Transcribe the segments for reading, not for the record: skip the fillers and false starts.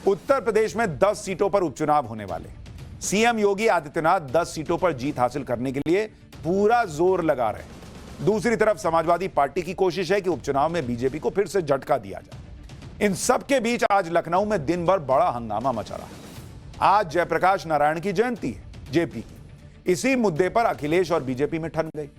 उत्तर प्रदेश में 10 सीटों पर उपचुनाव होने वाले। सीएम योगी आदित्यनाथ 10 सीटों पर जीत हासिल करने के लिए पूरा जोर लगा रहे हैं। दूसरी तरफ समाजवादी पार्टी की कोशिश है कि उपचुनाव में बीजेपी को फिर से झटका दिया जाए। इन सब के बीच आज लखनऊ में दिन भर बड़ा हंगामा मचा रहा। आज जयप्रकाश नारायण की जयंती है, जेपी की। इसी मुद्दे पर अखिलेश और बीजेपी में ठन गई।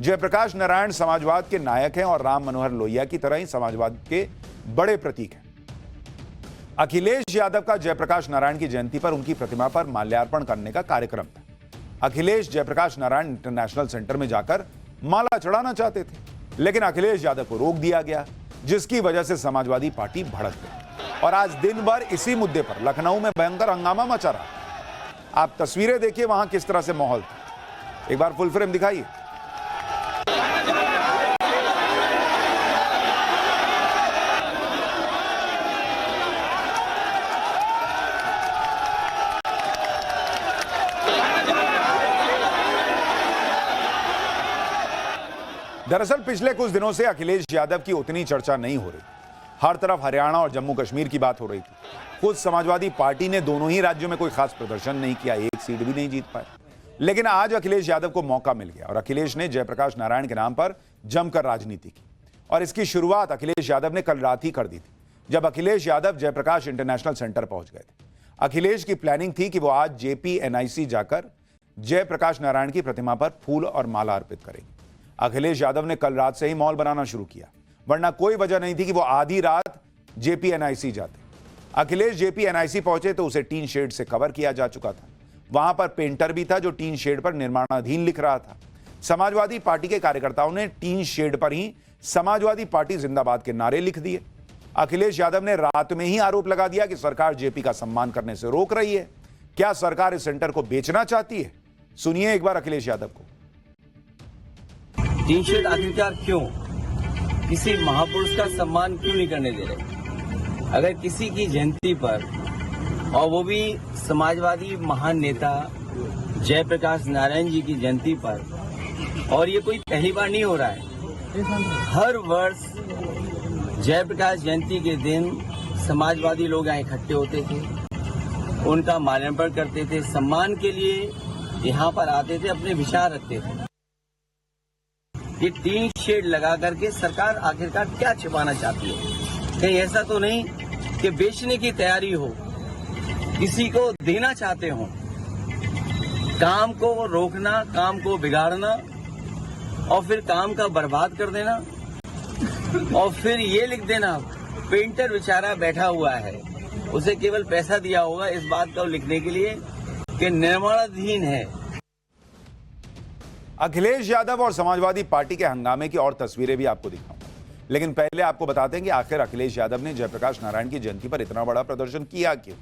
जयप्रकाश नारायण समाजवाद के नायक हैं और राम मनोहर लोहिया की तरह ही समाजवाद के बड़े प्रतीक हैं। अखिलेश यादव का जयप्रकाश नारायण की जयंती पर उनकी प्रतिमा पर माल्यार्पण करने का कार्यक्रम था। अखिलेश जयप्रकाश नारायण इंटरनेशनल सेंटर में जाकर माला चढ़ाना चाहते थे, लेकिन अखिलेश यादव को रोक दिया गया, जिसकी वजह से समाजवादी पार्टी भड़क गई और आज दिन भर इसी मुद्दे पर लखनऊ में भयंकर हंगामा मचा रहा। आप तस्वीरें देखिए वहां किस तरह से माहौल था। एक बार फुल फ्रेम दिखाइए। दरअसल पिछले कुछ दिनों से अखिलेश यादव की उतनी चर्चा नहीं हो रही। हर तरफ हरियाणा और जम्मू कश्मीर की बात हो रही थी। खुद समाजवादी पार्टी ने दोनों ही राज्यों में कोई खास प्रदर्शन नहीं किया, एक सीट भी नहीं जीत पाए। लेकिन आज अखिलेश यादव को मौका मिल गया और अखिलेश ने जयप्रकाश नारायण के नाम पर जमकर राजनीति की। और इसकी शुरुआत अखिलेश यादव ने कल रात ही कर दी थी, जब अखिलेश यादव जयप्रकाश इंटरनेशनल सेंटर पहुंच गए थे। अखिलेश की प्लानिंग थी कि वो आज JPNIC जाकर जयप्रकाश नारायण की प्रतिमा पर फूल और माला अर्पित करेंगे। अखिलेश यादव ने कल रात से ही माहौल बनाना शुरू किया, वरना कोई वजह नहीं थी कि वो आधी रात JPNIC जाते। अखिलेश JPNIC पहुंचे तो उसे टीन शेड से कवर किया जा चुका था। वहां पर पेंटर भी था जो टीन शेड पर निर्माणाधीन लिख रहा था। समाजवादी पार्टी के कार्यकर्ताओं ने टीन शेड पर ही समाजवादी पार्टी जिंदाबाद के नारे लिख दिए। अखिलेश यादव ने रात में ही आरोप लगा दिया कि सरकार जेपी का सम्मान करने से रोक रही है। क्या सरकार इस सेंटर को बेचना चाहती है? सुनिए एक बार अखिलेश यादव को। टीन शेड आखिरकार क्यों? किसी महापुरुष का सम्मान क्यों नहीं करने दे रहे? अगर किसी की जयंती पर, और वो भी समाजवादी महान नेता जयप्रकाश नारायण जी की जयंती पर, और ये कोई पहली बार नहीं हो रहा है। हर वर्ष जयप्रकाश जयंती के दिन समाजवादी लोग यहाँ इकट्ठे होते थे, उनका माल्यार्पण करते थे, सम्मान के लिए यहाँ पर आते थे, अपने विचार रखते थे। ये टीन शेड लगा करके सरकार आखिरकार क्या छिपाना चाहती है? कहीं ऐसा तो नहीं कि बेचने की तैयारी हो, किसी को देना चाहते हो? काम को रोकना, काम को बिगाड़ना और फिर काम का बर्बाद कर देना, और फिर ये लिख देना पेंटर बेचारा बैठा हुआ है, उसे केवल पैसा दिया होगा इस बात को लिखने के लिए कि निर्माणाधीन है। अखिलेश यादव और समाजवादी पार्टी के हंगामे की और तस्वीरें भी आपको दिखाऊंगा, लेकिन पहले आपको बताते हैं कि आखिर अखिलेश यादव ने जयप्रकाश नारायण की जयंती पर इतना बड़ा प्रदर्शन किया क्यों।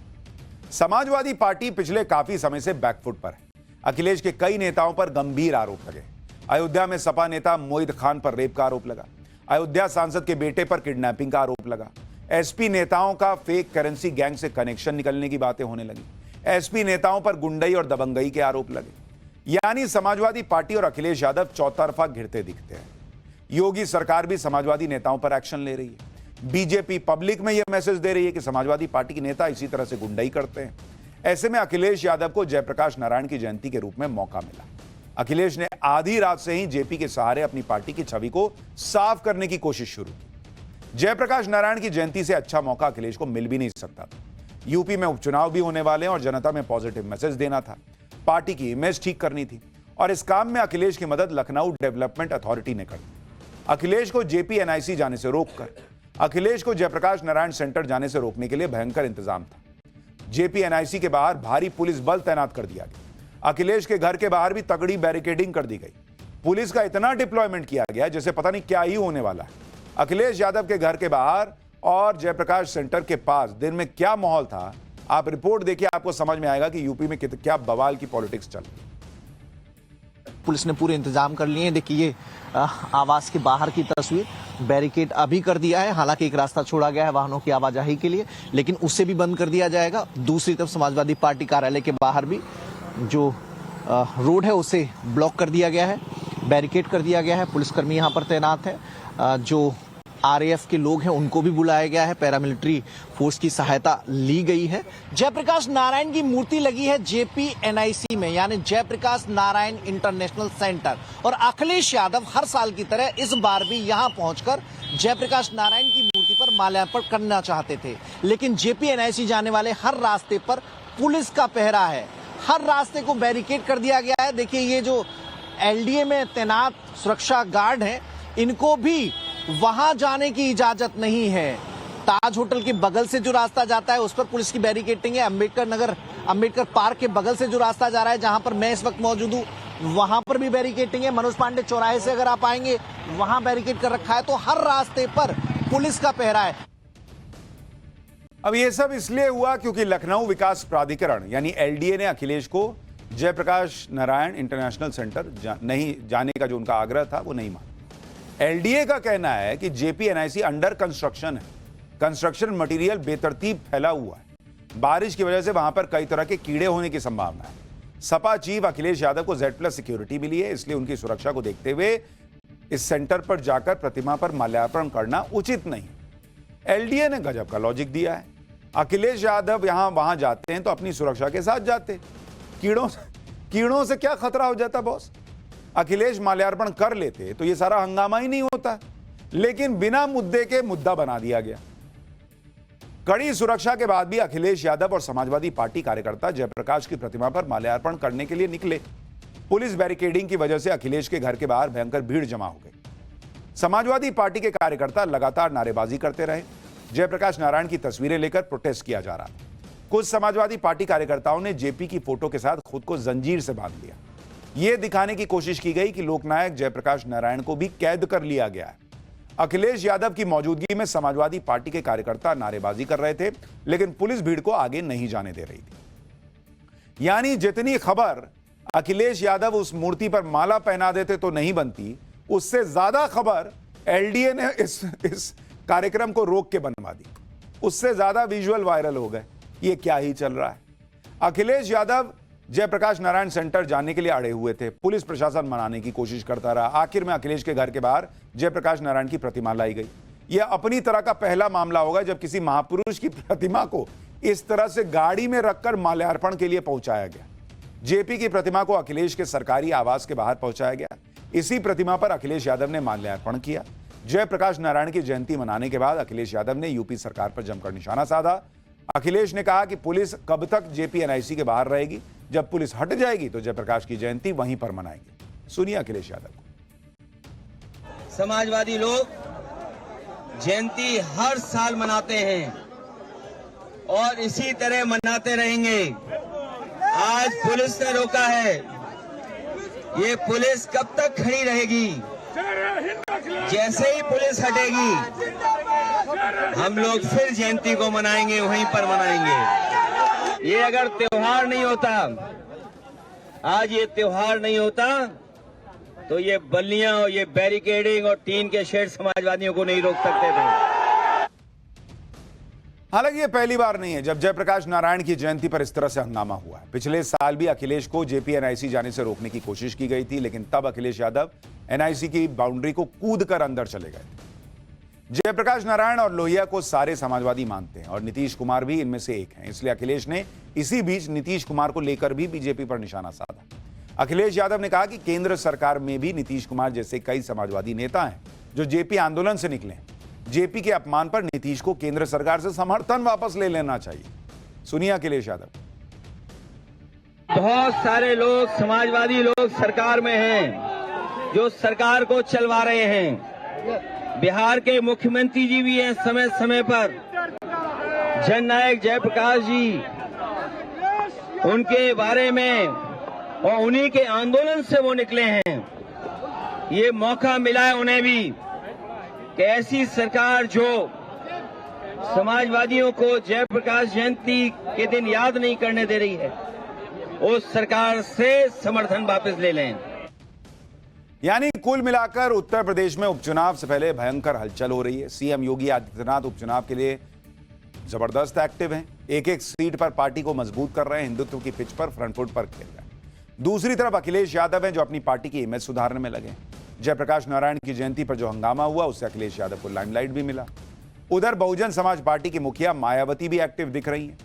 समाजवादी पार्टी पिछले काफी समय से बैकफुट पर है। अखिलेश के कई नेताओं पर गंभीर आरोप लगे। अयोध्या में सपा नेता मोहित खान पर रेप का आरोप लगा। अयोध्या सांसद के बेटे पर किडनैपिंग का आरोप लगा। एसपी नेताओं का फेक करेंसी गैंग से कनेक्शन निकलने की बातें होने लगी। एसपी नेताओं पर गुंडई और दबंगई के आरोप लगे। यानी समाजवादी पार्टी और अखिलेश यादव चौतरफा घिरते दिखते हैं। योगी सरकार भी समाजवादी नेताओं पर एक्शन ले रही है। बीजेपी पब्लिक में यह मैसेज दे रही है कि समाजवादी पार्टी के नेता इसी तरह से गुंडई करते हैं। ऐसे में अखिलेश यादव को जयप्रकाश नारायण की जयंती के रूप में मौका मिला। अखिलेश ने आधी रात से ही जेपी के सहारे अपनी पार्टी की छवि को साफ करने की कोशिश शुरू की। जयप्रकाश नारायण की जयंती से अच्छा मौका अखिलेश को मिल भी नहीं सकता था। यूपी में उपचुनाव भी होने वाले हैं और जनता में पॉजिटिव मैसेज देना था, पार्टी की इमेज ठीक करनी थी, और इस काम में अखिलेश की मदद लखनऊ डेवलपमेंट अथॉरिटी ने कर दी। अखिलेश को JPNIC जाने से रोककर अखिलेश को जयप्रकाश नारायण सेंटर जाने से रोकने के लिए भयंकर इंतजाम था। JPNIC के बाहर भारी पुलिस बल तैनात कर दिया गया। अखिलेश के घर के बाहर भी तगड़ी बैरिकेडिंग कर दी गई। पुलिस का इतना डिप्लॉयमेंट किया गया जैसे पता नहीं क्या ही होने वाला है। अखिलेश यादव के घर के बाहर और जयप्रकाश सेंटर के पास दिन में क्या माहौल था, आप रिपोर्ट देखिए, आपको समझ में आएगा कि यूपी में क्या बवाल की पॉलिटिक्स चल रही है। पुलिस ने पूरे इंतजाम कर लिए हैं। देखिए ये आवास के बाहर की तस्वीर, बैरिकेड अभी कर दिया है। हालांकि एक रास्ता छोड़ा गया है वाहनों की आवाजाही के लिए, लेकिन उससे भी बंद कर दिया जाएगा। दूसरी तरफ समाजवादी पार्टी कार्यालय के बाहर भी जो रोड है उसे ब्लॉक कर दिया गया है, बैरिकेड कर दिया गया है। पुलिसकर्मी यहाँ पर तैनात है जो आरएएफ के लोग हैं उनको भी बुलाया गया है, पैरामिलिट्री फोर्स की सहायता ली गई है। जयप्रकाश नारायण की मूर्ति लगी है JPNIC में, यानी जयप्रकाश नारायण इंटरनेशनल सेंटर, और अखिलेश यादव हर साल की तरह इस बार भी यहां पहुंचकर जयप्रकाश नारायण की मूर्ति पर माल्यार्पण करना चाहते थे। लेकिन JPNIC जाने वाले हर रास्ते पर पुलिस का पहरा है, हर रास्ते को बैरिकेड कर दिया गया है। देखिए, ये जो LDA में तैनात सुरक्षा गार्ड हैं, इनको भी वहां जाने की इजाजत नहीं है। ताज होटल के बगल से जो रास्ता जाता है उस पर पुलिस की बैरिकेडिंग है। अंबेडकर पार्क के बगल से जो रास्ता जा रहा है, जहां पर मैं इस वक्त मौजूद हूं, वहां पर भी बैरिकेडिंग है। मनोज पांडे चौराहे से अगर आप आएंगे, वहां बैरिकेड कर रखा है। तो हर रास्ते पर पुलिस का पहरा है। अब ये सब इसलिए हुआ क्योंकि लखनऊ विकास प्राधिकरण यानी LDA ने अखिलेश को जयप्रकाश नारायण इंटरनेशनल सेंटर नहीं जाने का जो उनका आग्रह था वो नहीं माना। LDA का कहना है कि JPNIC अंडर कंस्ट्रक्शन है, कंस्ट्रक्शन मटेरियल बेतरतीब फैला हुआ है, बारिश की वजह से वहां पर कई तरह के कीड़े होने की संभावना है। सपा चीफ अखिलेश यादव को Z+ सिक्योरिटी मिली है, इसलिए उनकी सुरक्षा को देखते हुए इस सेंटर पर जाकर प्रतिमा पर माल्यार्पण करना उचित नहीं। LDA ने गजब का लॉजिक दिया है। अखिलेश यादव वहां जाते हैं तो अपनी सुरक्षा के साथ जाते, कीड़ों से क्या खतरा हो जाता बॉस? अखिलेश माल्यार्पण कर लेते तो ये सारा हंगामा ही नहीं होता, लेकिन बिना मुद्दे के मुद्दा बना दिया गया। कड़ी सुरक्षा के बाद भी अखिलेश यादव और समाजवादी पार्टी कार्यकर्ता जयप्रकाश की प्रतिमा पर माल्यार्पण करने के लिए निकले। पुलिस बैरिकेडिंग की वजह से अखिलेश के घर के बाहर भयंकर भीड़ जमा हो गई। समाजवादी पार्टी के कार्यकर्ता लगातार नारेबाजी करते रहे। जयप्रकाश नारायण की तस्वीरें लेकर प्रोटेस्ट किया जा रहा था। कुछ समाजवादी पार्टी कार्यकर्ताओं ने JP की फोटो के साथ खुद को जंजीर से बांध लिया। यह दिखाने की कोशिश की गई कि लोकनायक जयप्रकाश नारायण को भी कैद कर लिया गया है। अखिलेश यादव की मौजूदगी में समाजवादी पार्टी के कार्यकर्ता नारेबाजी कर रहे थे, लेकिन पुलिस भीड़ को आगे नहीं जाने दे रही थी। यानी जितनी खबर अखिलेश यादव उस मूर्ति पर माला पहना देते तो नहीं बनती, उससे ज्यादा खबर LDA ने इस कार्यक्रम को रोक के बनवा दी। उससे ज्यादा विजुअल वायरल हो गए। ये क्या ही चल रहा है? अखिलेश यादव जयप्रकाश नारायण सेंटर जाने के लिए अड़े हुए थे। पुलिस प्रशासन मनाने की कोशिश करता रहा। आखिर में अखिलेश के घर के बाहर जयप्रकाश नारायण की प्रतिमा लाई गई। यह अपनी तरह का पहला मामला होगा जब किसी महापुरुष की प्रतिमा को इस तरह से गाड़ी में रखकर माल्यार्पण के लिए पहुंचाया गया। JP की प्रतिमा को अखिलेश के सरकारी आवास के बाहर पहुंचाया गया। इसी प्रतिमा पर अखिलेश यादव ने माल्यार्पण किया। जयप्रकाश नारायण की जयंती मनाने के बाद अखिलेश यादव ने यूपी सरकार पर जमकर निशाना साधा। अखिलेश ने कहा कि पुलिस कब तक JPNIC के बाहर रहेगी, जब पुलिस हट जाएगी तो जयप्रकाश की जयंती वहीं पर मनाएंगे। सुनिए अखिलेश यादव को। समाजवादी लोग जयंती हर साल मनाते हैं और इसी तरह मनाते रहेंगे। आज पुलिस ने रोका है, ये पुलिस कब तक खड़ी रहेगी? जैसे ही पुलिस हटेगी हम लोग फिर जयंती को मनाएंगे, वहीं पर मनाएंगे। ये अगर त्योहार नहीं होता, आज ये त्योहार नहीं होता, तो ये बल्लियां और ये बैरिकेडिंग और टीन के शेड समाजवादियों को नहीं रोक सकते थे। हालांकि ये पहली बार नहीं है जब जयप्रकाश नारायण की जयंती पर इस तरह से हंगामा हुआ है। पिछले साल भी अखिलेश को JPNIC जाने से रोकने की कोशिश की गई थी, लेकिन तब अखिलेश यादव NIC की बाउंड्री को कूद कर अंदर चले गए थे। जयप्रकाश नारायण और लोहिया को सारे समाजवादी मानते हैं और नीतीश कुमार भी इनमें से एक हैं। इसलिए अखिलेश ने इसी बीच नीतीश कुमार को लेकर भी बीजेपी पर निशाना साधा। अखिलेश यादव ने कहा कि केंद्र सरकार में भी नीतीश कुमार जैसे कई समाजवादी नेता हैं जो JP आंदोलन से निकले हैं। JP के अपमान पर नीतीश को केंद्र सरकार से समर्थन वापस ले लेना चाहिए। सुनिए अखिलेश यादव। बहुत सारे लोग, समाजवादी लोग सरकार में हैं जो सरकार को चलवा रहे हैं। बिहार के मुख्यमंत्री जी भी हैं समय समय पर। जननायक जयप्रकाश जी, उनके बारे में और उन्हीं के आंदोलन से वो निकले हैं। ये मौका मिला है उन्हें भी कि ऐसी सरकार जो समाजवादियों को जयप्रकाश जयंती के दिन याद नहीं करने दे रही है, उस सरकार से समर्थन वापस ले लें। यानी कुल मिलाकर उत्तर प्रदेश में उपचुनाव से पहले भयंकर हलचल हो रही है। CM योगी आदित्यनाथ उपचुनाव के लिए जबरदस्त एक्टिव हैं। एक एक सीट पर पार्टी को मजबूत कर रहे हैं, हिंदुत्व की पिच पर फ्रंट फुट पर खेल रहे हैं। दूसरी तरफ अखिलेश यादव हैं जो अपनी पार्टी की इमेज सुधारने में लगे हैं। जयप्रकाश नारायण की जयंती पर जो हंगामा हुआ उससे अखिलेश यादव को लाइमलाइट भी मिला। उधर बहुजन समाज पार्टी की मुखिया मायावती भी एक्टिव दिख रही हैं।